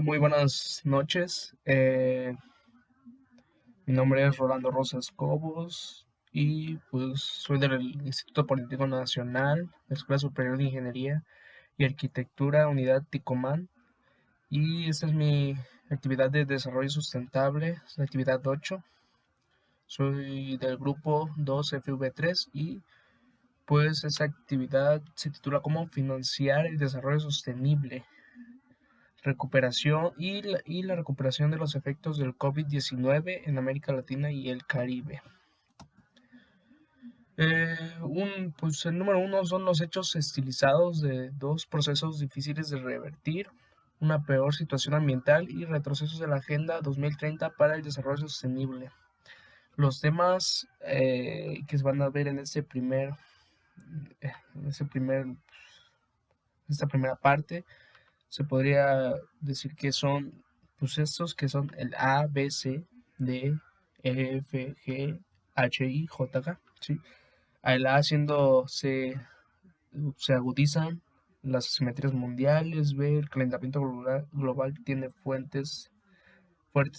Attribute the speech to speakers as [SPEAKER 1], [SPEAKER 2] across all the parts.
[SPEAKER 1] Muy buenas noches. Mi nombre es Rolando Rosas Cobos y pues soy del Instituto Político Nacional, de Escuela Superior de Ingeniería y Arquitectura, Unidad Ticomán. Y esta es mi actividad de desarrollo sustentable, es la actividad 8. Soy del grupo 2FV3 y pues esa actividad se titula como Financiar el Desarrollo Sostenible, recuperación y la recuperación de los efectos del COVID-19 en América Latina y el Caribe. Pues el número uno son los hechos estilizados de dos procesos difíciles de revertir, una peor situación ambiental y retrocesos de la Agenda 2030 para el desarrollo sostenible. Los temas que se van a ver en esta primera parte se podría decir que son pues estos que son el A, B, C, D, E, F, G, H, I, J, K, ¿sí? El A haciendo se agudizan las asimetrías mundiales. B, el calentamiento global tiene fuertes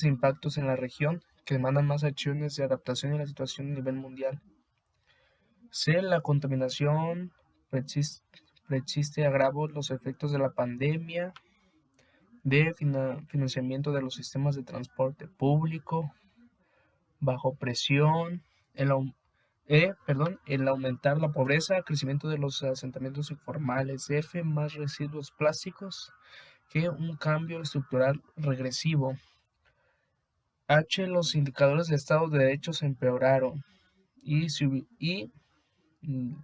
[SPEAKER 1] impactos en la región que demandan más acciones de adaptación a la situación a nivel mundial. C, la contaminación persiste agravos los efectos de la pandemia. De financiamiento de los sistemas de transporte público bajo presión, el aumentar la pobreza, crecimiento de los asentamientos informales. F, más residuos plásticos que un cambio estructural regresivo. H, los indicadores de Estado de Derecho se empeoraron.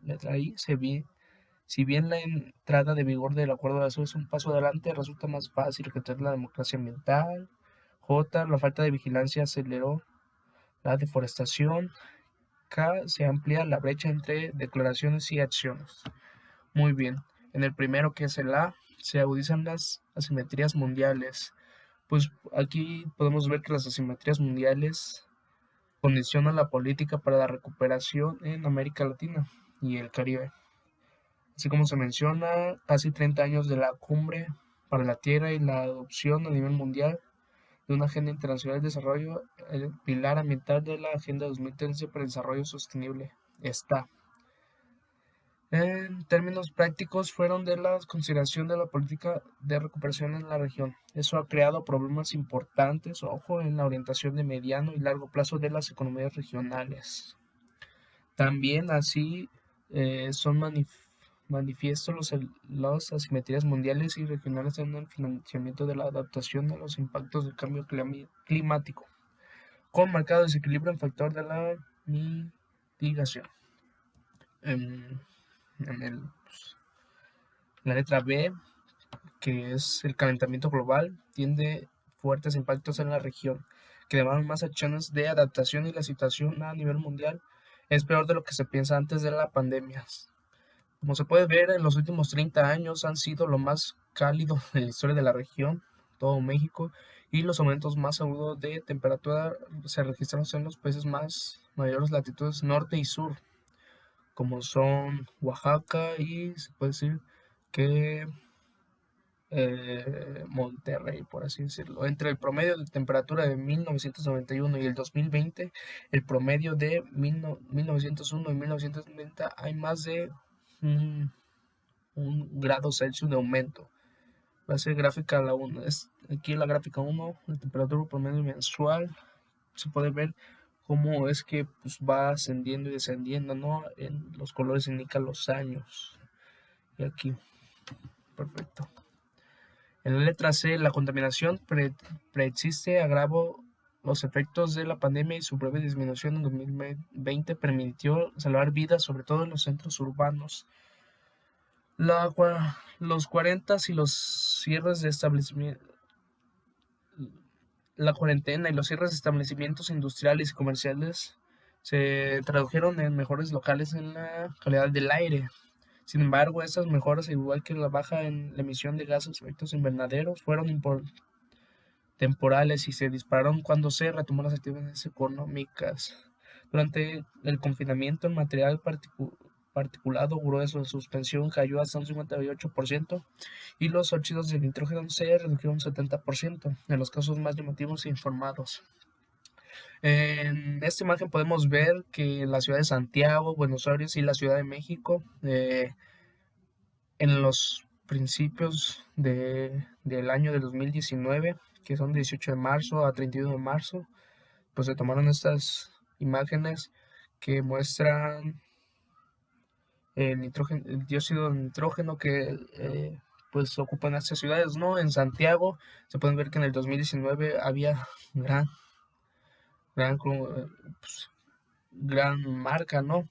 [SPEAKER 1] Letra I, si bien la entrada de vigor del Acuerdo de Azul es un paso adelante, resulta más fácil retar la democracia ambiental. J, la falta de vigilancia aceleró la deforestación. K, se amplía la brecha entre declaraciones y acciones. Muy bien. En el primero, que es el A, se agudizan las asimetrías mundiales. Pues aquí podemos ver que las asimetrías mundiales condicionan la política para la recuperación en América Latina y el Caribe. Así como se menciona, casi 30 años de la Cumbre para la Tierra y la adopción a nivel mundial de una Agenda Internacional de Desarrollo, el pilar ambiental de la Agenda 2030 para el Desarrollo Sostenible está. En términos prácticos, fueron de la consideración de la política de recuperación en la región. Eso ha creado problemas importantes, ojo, en la orientación de mediano y largo plazo de las economías regionales. También así son manifiestos las asimetrías mundiales y regionales en el financiamiento de la adaptación a los impactos del cambio climático, con marcado desequilibrio en factor de la mitigación. La letra B, que es el calentamiento global, tiene fuertes impactos en la región, que demandan más acciones de adaptación y la situación a nivel mundial es peor de lo que se piensa antes de la pandemia. Como se puede ver, en los últimos 30 años han sido lo más cálido en la historia de la región, todo México, y los aumentos más agudos de temperatura se registraron en los países mayores latitudes norte y sur, como son Oaxaca y se puede decir que Monterrey, por así decirlo. Entre el promedio de temperatura de 1991 y el 2020, el promedio de 1901 y 1990 hay más de un grado Celsius de aumento. Va a ser gráfica la 1. Aquí la gráfica 1, la temperatura promedio mensual. Se puede ver cómo es que pues, va ascendiendo y descendiendo, ¿no? En los colores indican los años. Y aquí, perfecto. En la letra C, la contaminación preexiste, agravo los efectos de la pandemia y su breve disminución en 2020 permitió salvar vidas, sobre todo en los centros urbanos. Los 40 y los cierres de establecimientos, la cuarentena y los cierres de establecimientos industriales y comerciales se tradujeron en mejores locales en la calidad del aire. Sin embargo, estas mejoras, igual que la baja en la emisión de gases de efectos invernaderos, fueron temporales y se dispararon cuando se retomaron las actividades económicas. Durante el confinamiento, el material particulado grueso de suspensión cayó hasta un 58% y los óxidos de nitrógeno se redujeron un 70% en los casos más llamativos e informados. En esta imagen podemos ver que en la ciudad de Santiago, Buenos Aires y la Ciudad de México, en los principios del año de 2019, que son 18 de marzo a 31 de marzo, pues se tomaron estas imágenes que muestran el dióxido de nitrógeno que pues ocupan estas ciudades, ¿no? En Santiago se pueden ver que en el 2019 había pues, gran marca, ¿no?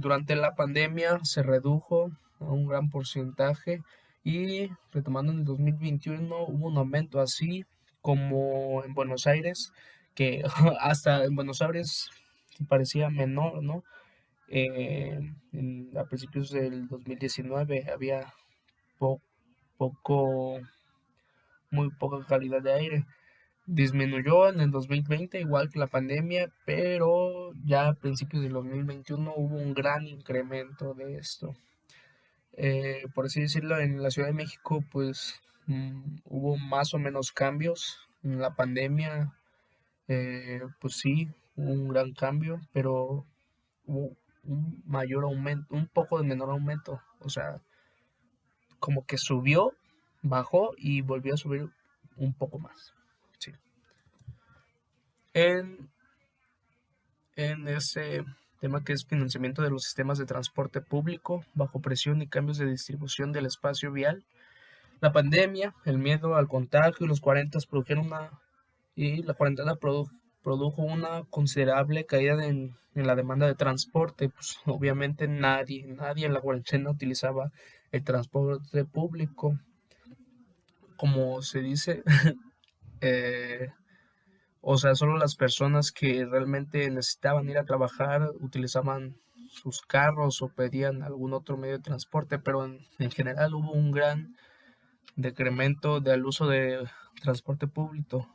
[SPEAKER 1] Durante la pandemia se redujo a un gran porcentaje y retomando en el 2021 hubo un aumento así como en Buenos Aires, que hasta en Buenos Aires parecía menor, ¿no? A principios del 2019 había po- poco, muy poca calidad de aire. Disminuyó en el 2020, igual que la pandemia, pero ya a principios del 2021 hubo un gran incremento de esto. Por así decirlo, en la Ciudad de México, pues hubo más o menos cambios. En la pandemia, pues sí, hubo un gran cambio, pero hubo un mayor aumento, un poco de menor aumento. O sea, como que subió, bajó y volvió a subir un poco más. Sí. En, en ese tema que es financiamiento de los sistemas de transporte público bajo presión y cambios de distribución del espacio vial, la pandemia, el miedo al contagio y los 40 produjeron y la cuarentena produjo una considerable caída en la demanda de transporte. Pues, obviamente nadie en la cuarentena utilizaba el transporte público. Como se dice, eh, o sea, solo las personas que realmente necesitaban ir a trabajar utilizaban sus carros o pedían algún otro medio de transporte, pero en general hubo un gran decremento del uso de transporte público,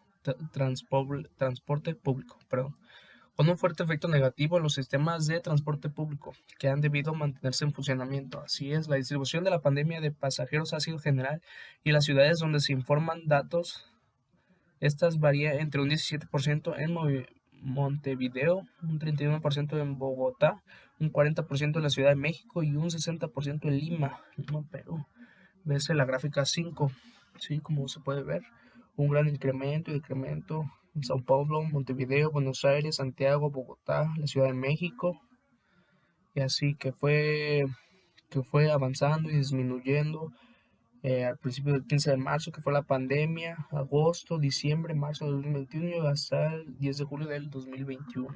[SPEAKER 1] transporte público, perdón, con un fuerte efecto negativo en los sistemas de transporte público que han debido mantenerse en funcionamiento. Así es, la distribución de la pandemia de pasajeros ha sido general y las ciudades donde se informan datos, estas varían entre un 17% en Montevideo, un 31% en Bogotá, un 40% en la Ciudad de México y un 60% en Lima, Perú. Ves en la gráfica 5, ¿sí? Como se puede ver, un gran incremento y decremento en Sao Paulo, Montevideo, Buenos Aires, Santiago, Bogotá, la Ciudad de México, y así que fue avanzando y disminuyendo al principio del 15 de marzo, que fue la pandemia, agosto, diciembre, marzo del 2021 y hasta el 10 de julio del 2021.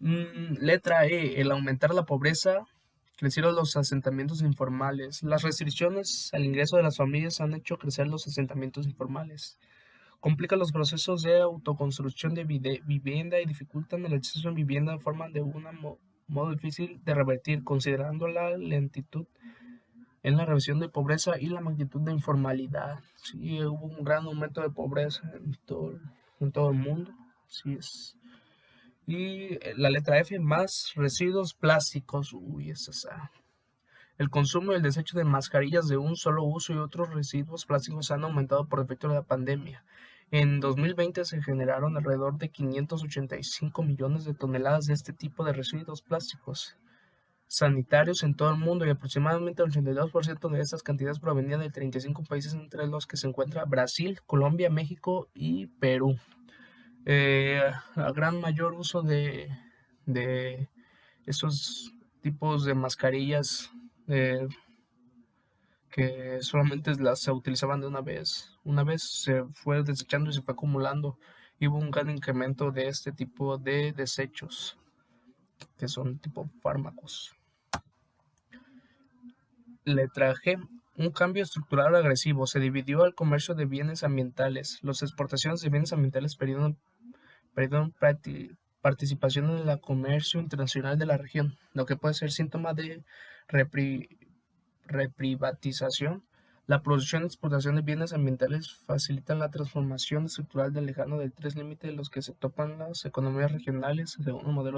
[SPEAKER 1] Letra E, el aumentar la pobreza, crecieron los asentamientos informales. Las restricciones al ingreso de las familias han hecho crecer los asentamientos informales. Complican los procesos de autoconstrucción de vivienda y dificultan el acceso a vivienda de forma de un modo difícil de revertir, considerando la lentitud en la revisión de pobreza y la magnitud de informalidad. Sí, hubo un gran aumento de pobreza en todo el mundo. Sí, es. Y la letra F, más residuos plásticos. Uy, es esa. El consumo y el desecho de mascarillas de un solo uso y otros residuos plásticos han aumentado por efecto de la pandemia. En 2020 se generaron alrededor de 585 millones de toneladas de este tipo de residuos plásticos sanitarios en todo el mundo y aproximadamente el 82% de estas cantidades provenían de 35 países entre los que se encuentra Brasil, Colombia, México y Perú. A gran mayor uso de estos tipos de mascarillas que solamente se utilizaban de una vez se fue desechando y se fue acumulando y hubo un gran incremento de este tipo de desechos que son tipo fármacos. Letra G. Un cambio estructural agresivo. Se dividió el comercio de bienes ambientales. Las exportaciones de bienes ambientales perdieron participación en el comercio internacional de la región, lo que puede ser síntoma de reprivatización. La producción y exportación de bienes ambientales facilitan la transformación estructural del lejano del tres límites de los que se topan las economías regionales según un modelo